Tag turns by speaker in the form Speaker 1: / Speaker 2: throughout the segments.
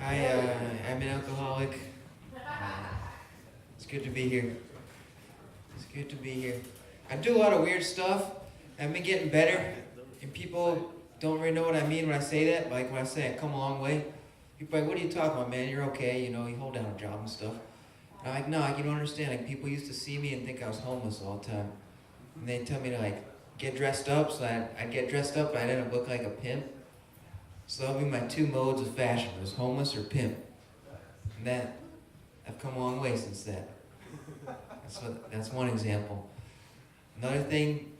Speaker 1: I'm an alcoholic. It's good to be here. It's good to be here. I do a lot of weird stuff. I've been getting better, and people don't really know what I mean when I say that. Like when I say I come a long way, people are like, what are you talking about, man? You're okay, you know, you hold down a job and stuff. And I'm like, no, you don't understand. Like people used to see me and think I was homeless all the time. And they tell me to like get dressed up, so I'd get dressed up and I'd end up looking like a pimp. So that'll be my two modes of fashion. It was homeless or pimp. And that, I've come a long way since that. That's one example. Another thing,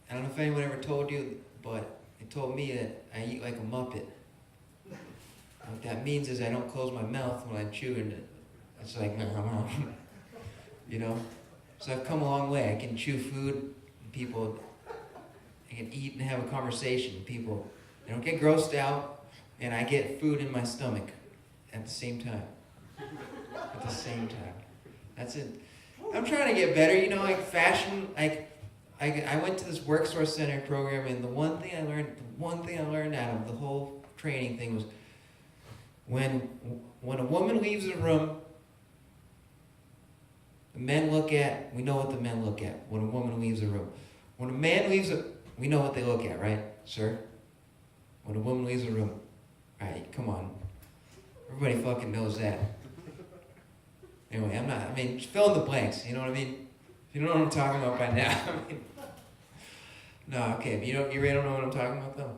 Speaker 1: I don't know if anyone ever told you, but they told me that I eat like a Muppet. What that means is I don't close my mouth when I chew, and it's like, you know? So I've come a long way. I can chew food, and people, I can eat and have a conversation with people. I don't get grossed out, and I get food in my stomach at the same time. At the same time. That's it. I'm trying to get better, you know, like fashion, like, I went to this work source center program, and the one thing I learned out of the whole training thing was when a woman leaves a room, the men we know what the men look at when a woman leaves a room. When a man leaves we know what they look at, right, sir? When a woman leaves a room. Right, come on. Everybody fucking knows that. Anyway, fill in the blanks, you know what I mean? If you don't know what I'm talking about by now, no, okay, but you really don't know what I'm talking about, though?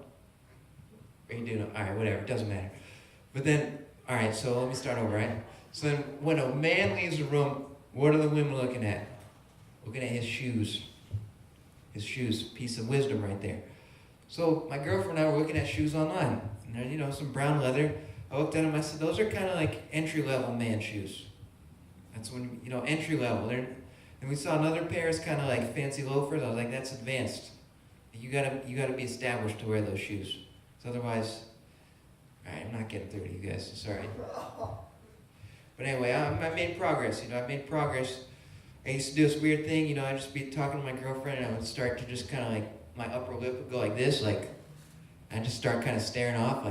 Speaker 1: Or you do know? Alright, whatever, it doesn't matter. But then, alright, so let me start over, right? So then, when a man leaves a room, what are the women looking at? Looking at his shoes. His shoes, piece of wisdom right there. So, my girlfriend and I were looking at shoes online. And they're, you know, some brown leather. I looked at them, I said, those are kind of like entry-level man shoes. That's when, you know, entry-level. And we saw another pair is kind of like fancy loafers. I was like, that's advanced. You gotta be established to wear those shoes. So otherwise, all right, I'm not getting through to you guys. Sorry. But anyway, I made progress. You know, I made progress. I used to do this weird thing. You know, I'd just be talking to my girlfriend, and I would start to just kind of like my upper lip would go like this, like I just start kind of staring off,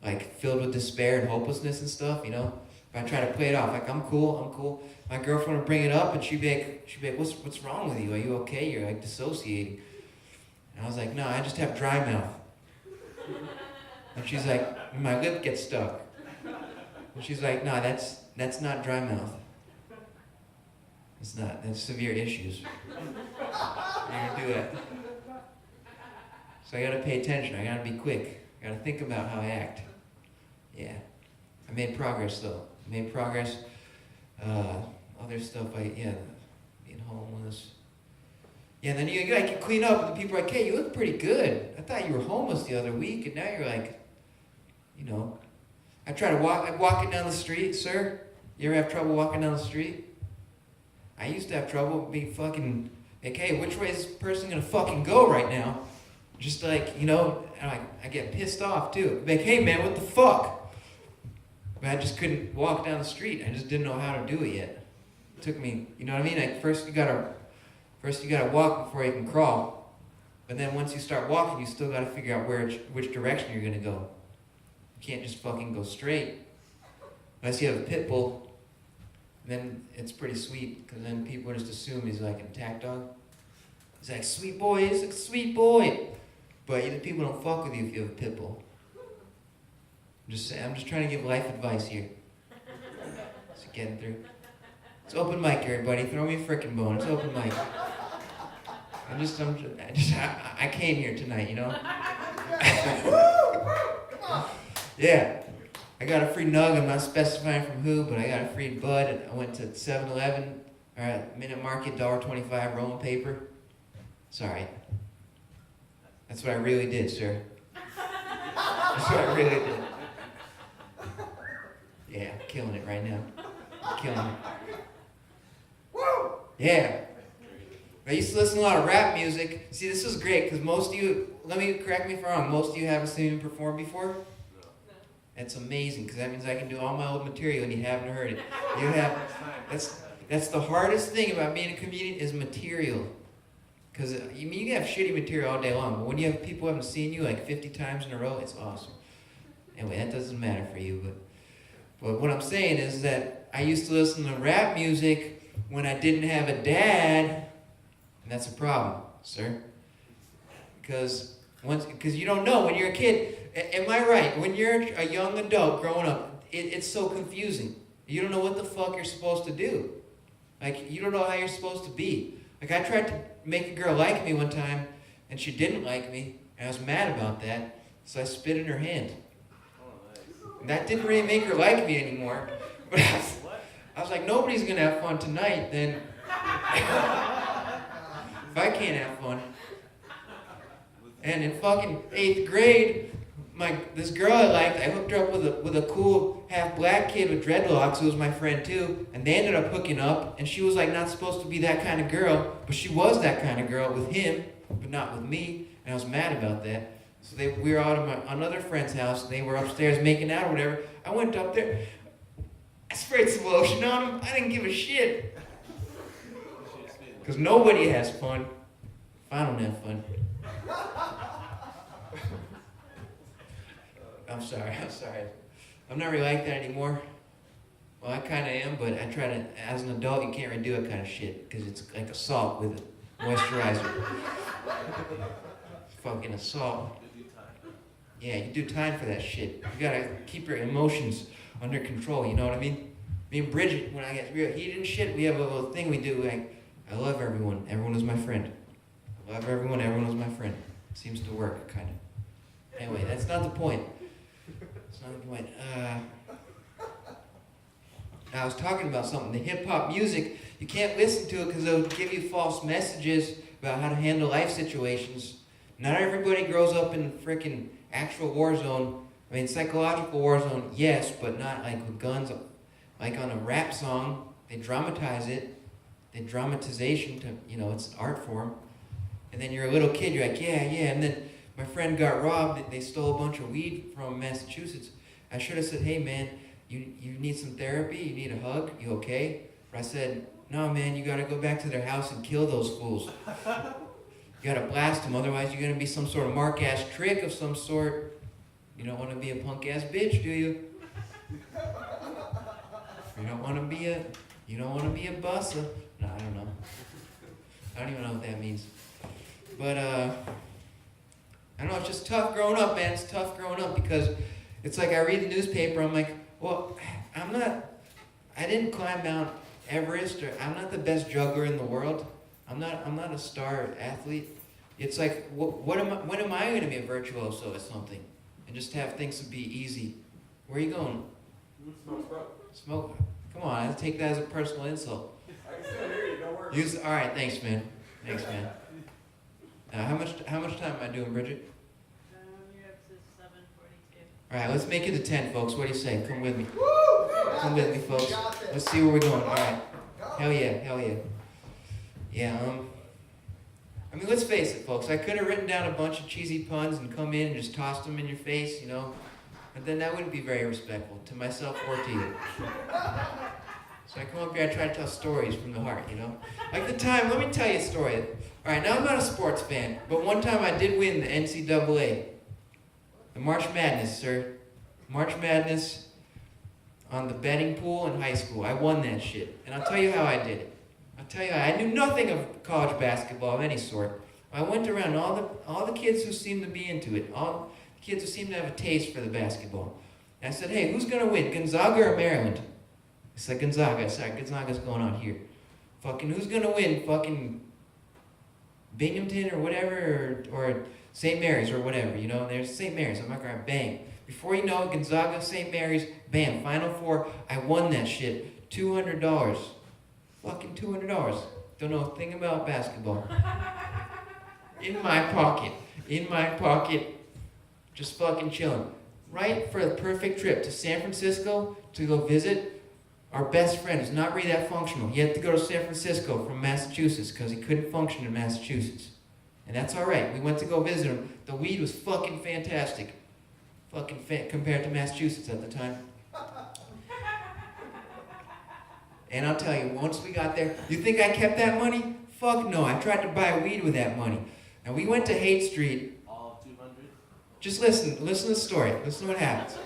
Speaker 1: like filled with despair and hopelessness and stuff. You know. But I try to play it off, like, I'm cool. My girlfriend would bring it up, and she'd be like, what's wrong with you? Are you okay? You're, like, dissociating. And I was like, no, I just have dry mouth. And she's like, my lip gets stuck. And she's like, no, that's not dry mouth. It's not. That's severe issues. You're gonna do it. So I gotta pay attention. I gotta be quick. I gotta think about how I act. Yeah. I made progress, though. Other stuff, being homeless. Yeah, then you like, you clean up, and the people are like, hey, you look pretty good. I thought you were homeless the other week, and now you're like, you know. I try to walking down the street, sir. You ever have trouble walking down the street? I used to have trouble being fucking, like, hey, which way is this person gonna fucking go right now? Just like, you know, I get pissed off, too. Like, hey, man, what the fuck? But I just couldn't walk down the street. I just didn't know how to do it yet. It took me, you know what I mean? Like first you gotta walk before you can crawl. But then once you start walking, you still gotta figure out which direction you're gonna go. You can't just fucking go straight. Unless you have a pit bull, then it's pretty sweet, because then people just assume he's like an attack dog. He's like, sweet boy, he's like a sweet boy. But people don't fuck with you if you have a pit bull. I'm just trying to give life advice here. Just getting through. It's open mic, everybody. Throw me a frickin' bone. It's open mic. I came here tonight, you know? Yeah. I got a free nug. I'm not specifying from who, but I got a free bud. I went to 7-Eleven, or at Minute Market, $1.25 rolling paper. Sorry. That's what I really did, sir. That's what I really did. Yeah, I'm killing it right now. Killing it. Yeah. I used to listen to a lot of rap music. See, this is great, because most of you, correct me if I'm wrong, most of you haven't seen me perform before? No. That's amazing, because that means I can do all my old material and you haven't heard it. You have, that's the hardest thing about being a comedian is material. Because you can have shitty material all day long, but when you have people who haven't seen you like 50 times in a row, it's awesome. Anyway, that doesn't matter for you, but what I'm saying is that I used to listen to rap music when I didn't have a dad, and that's a problem, sir. Because you don't know when you're a kid. Am I right? When you're a young adult growing up, it's so confusing. You don't know what the fuck you're supposed to do. Like, you don't know how you're supposed to be. Like, I tried to make a girl like me one time, and she didn't like me, and I was mad about that, so I spit in her hand. And that didn't really make her like me anymore. But I was like, nobody's gonna have fun tonight, then if I can't have fun. And in fucking 8th grade, this girl I liked, I hooked her up with a cool half-black kid with dreadlocks who was my friend too, and they ended up hooking up, and she was like not supposed to be that kind of girl, but she was that kind of girl with him, but not with me, and I was mad about that. So we were out at another friend's house, and they were upstairs making out or whatever. I went up there, I sprayed some lotion on them, I didn't give a shit. Because nobody has fun if I don't have fun. I'm sorry. I'm not really like that anymore. Well, I kind of am, but I try to, as an adult, you can't really do that kind of shit, because it's like assault with moisturizer. Fucking assault. Yeah, you do time for that shit. You gotta keep your emotions under control, you know what I mean? Me and Bridget, when I get real heated and shit, we have a little thing we do, like, I love everyone. Everyone is my friend. I love everyone. Everyone is my friend. It seems to work, kind of. Anyway, that's not the point. That's not the point. I was talking about something. The hip-hop music, you can't listen to it because it'll give you false messages about how to handle life situations. Not everybody grows up in a freaking actual war zone. I mean, psychological war zone, yes, but not like with guns. Like on a rap song, they dramatize it. They dramatization to, it's an art form. And then you're a little kid, you're like, yeah. And then my friend got robbed. They stole a bunch of weed from Massachusetts. I should have said, hey, man, you need some therapy? You need a hug? You okay? But I said, no, man, you got to go back to their house and kill those fools. You got to blast them. Otherwise, you're going to be some sort of mark-ass trick of some sort. You don't want to be a punk-ass bitch, do you? You don't want to be a bussa. No, I don't know. I don't even know what that means. But, I don't know, it's just tough growing up, man. It's tough growing up because it's like I read the newspaper, I'm like, well, I didn't climb Mount Everest, or I'm not the best juggler in the world. I'm not a star athlete. It's like, when am I going to be a virtuoso at something? And just have things to be easy. Where are you going? Smoke? Come on, I take that as a personal insult.
Speaker 2: I can still hear you, don't worry.
Speaker 1: All right, thanks, man. How much time am I doing, Bridget?
Speaker 3: You're up to 7:42.
Speaker 1: All right, let's make it to 10, folks. What do you say? Come with me.
Speaker 2: Woo!
Speaker 1: Come with me, folks. Let's see where we're going. All right. Hell yeah. Yeah, I mean, let's face it, folks. I could have written down a bunch of cheesy puns and come in and just tossed them in your face, but then that wouldn't be very respectful to myself or to you. So I come up here, I try to tell stories from the heart, Like the time, let me tell you a story. All right, now I'm not a sports fan, but one time I did win the NCAA. The March Madness, sir. March Madness on the betting pool in high school. I won that shit. And I'll tell you how I did it. I knew nothing of college basketball of any sort. I went around all the kids who seemed to be into it, all the kids who seemed to have a taste for the basketball. And I said, hey, who's going to win, Gonzaga or Maryland? I said, Gonzaga. Sorry, Gonzaga's going on here. Fucking, who's going to win? Fucking Binghamton or whatever, or St. Mary's or whatever, There's St. Mary's. I'm not going to bang. Before you know it, Gonzaga, St. Mary's, bam, Final Four. I won that shit. $200. Fucking $200. Don't know a thing about basketball. In my pocket. Just fucking chilling. Right for the perfect trip to San Francisco to go visit our best friend who's not really that functional. He had to go to San Francisco from Massachusetts because he couldn't function in Massachusetts. And that's all right. We went to go visit him. The weed was fucking fantastic. Compared to Massachusetts at the time. And I'll tell you, once we got there, you think I kept that money? Fuck no. I tried to buy weed with that money. And we went to Haight Street.
Speaker 2: All 200?
Speaker 1: Just listen to the story. Listen to what happens.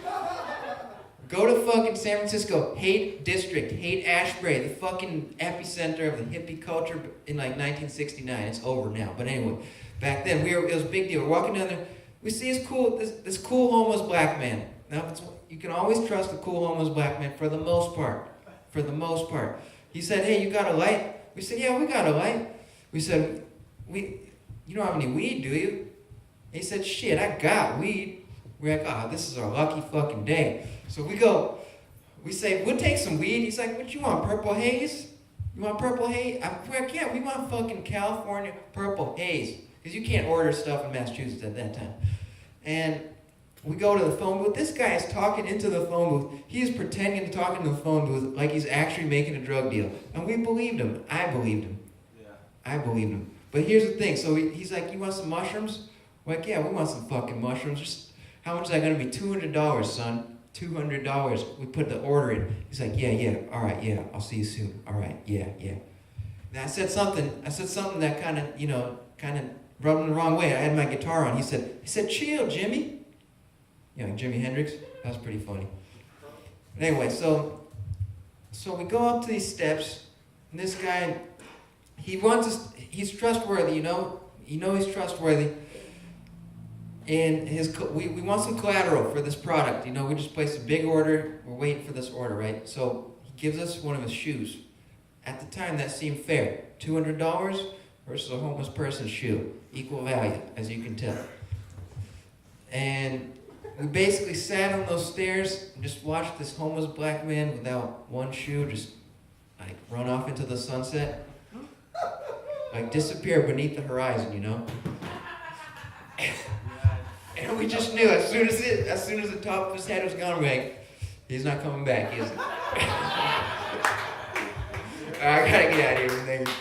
Speaker 1: Go to fucking San Francisco, hate district, hate Ashbury, the fucking epicenter of the hippie culture in like 1969. It's over now. But anyway, back then, it was a big deal. We're walking down there, we see this cool homeless black man. Now, you can always trust a cool homeless black man for the most part. For the most part. He said, hey, you got a light? We said, yeah, we got a light. We said, you don't have any weed, do you? He said, shit, I got weed. We're like, this is our lucky fucking day. So we say, we'll take some weed. He's like, what you want, purple haze? You want purple haze? We're like, yeah, we want fucking California purple haze. Because you can't order stuff in Massachusetts at that time. And we go to the phone booth. This guy is talking into the phone booth. He is pretending to talk into the phone booth like he's actually making a drug deal. And we believed him. I believed him. Yeah. I believed him. But here's the thing. So he's like, you want some mushrooms? We're like, yeah, we want some fucking mushrooms. Just, how much is that going to be? $200, son. $200. We put the order in. He's like, yeah, all right, yeah, I'll see you soon. All right, yeah. And I said something that kind of rubbed him the wrong way. I had my guitar on. He said, chill, Jimmy. Like Jimi Hendrix. That was pretty funny. But anyway, so we go up to these steps, and this guy, he's trustworthy, you know he's trustworthy. And we want some collateral for this product. We just placed a big order. We're waiting for this order, right? So he gives us one of his shoes. At the time, that seemed fair. $200 versus a homeless person's shoe. Equal value, as you can tell. And we basically sat on those stairs and just watched this homeless black man without one shoe just like run off into the sunset. Like disappear beneath the horizon, And we just knew as soon as the top of his head was gone, we're like, he's not coming back, is he? I gotta get out of here. Thank you.